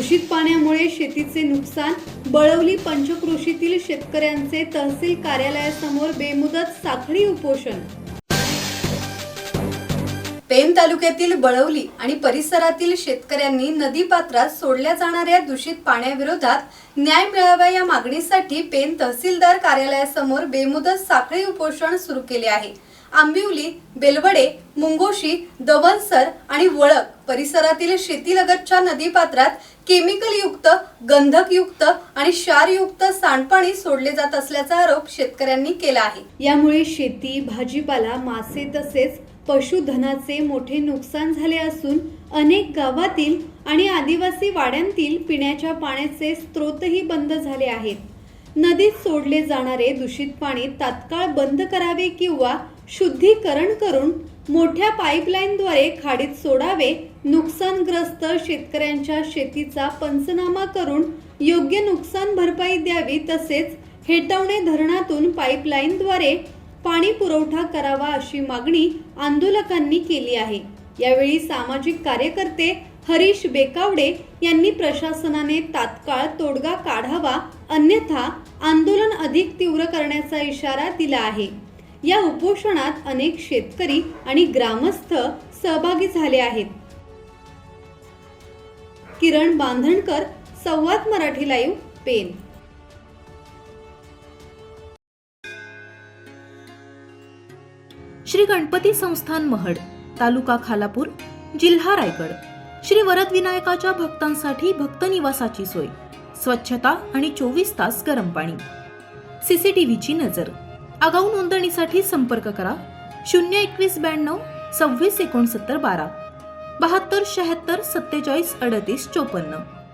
दूषित पाण्यामुळे शेतीचे नुकसान, बळवली पंचक्रोशीतील शेतकऱ्यांचे तहसील कार्यालयासमोर बेमुदत साखळी उपोषण। पेण तालुक्यातील बळवली आणि परिसरातील शेतकऱ्यांनी नदीपात्रात सोडल्या जाणाऱ्या दूषित पाण्याविरोधात न्याय मिळावा या मागणीसाठी पेण तहसीलदार कार्यालयासमोर बेमुदत साखळी उपोषण सुरू केले आहे। आंबिवली, बेलवडे, मुंगोशी, दवनसर आणि वळक परिसरातील शेतीलगतच्या नदीपात्रात केमिकलयुक्त, गंधकयुक्त आणि क्षारयुक्त सांडपाणी सोडले जात असल्याचा आरोप शेतकऱ्यांनी केला आहे। यामुळे शेती, भाजीपाला, मासे तसेच पशुधनाचे मोठे नुकसान झाले असून अनेक गावातील आणि आदिवासी वाड्यांतील पिण्याच्या पाण्याचे स्रोतही बंद झाले आहेत। नदीत सोडले जाणारे दूषित पाणी तात्काळ बंद करावे किंवा शुद्धीकरण करून मोठ्या पाईपलाईनद्वारे खाडीत सोडावे। नुकसानग्रस्त शेतकऱ्यांच्या शेतीचा पंचनामा करून योग्य नुकसान भरपाई द्यावी तसेच हेटवणे धरणातून पाईपलाईनद्वारे पाणी पुरवठा करावा अशी मागणी आंदोलकांनी केली आहे। यावेळी सामाजिक कार्यकर्ते हरीश बेकावडे यांनी प्रशासनाने तात्काळ तोडगा काढावा, अन्यथा आंदोलन अधिक तीव्र करण्याचा इशारा दिला आहे। या उपोषणात अनेक शेतकरी आणि ग्रामस्थ सहभागी झाले आहेत। किरण बांधणकर, संवाद मराठी लाईव्ह, पेण। श्री गणपती संस्थान महड, तालुका खालापूर, जिल्हा रायगड। श्री वरद विनायकाच्या भक्तांसाठी भक्त निवासाची सोय, स्वच्छता आणि 24 तास गरम पाणी, सीसीटीव्हीची नजर। आगाऊ नोंदणीसाठी संपर्क करा 02192 26 69 12 72 76 47 38 54।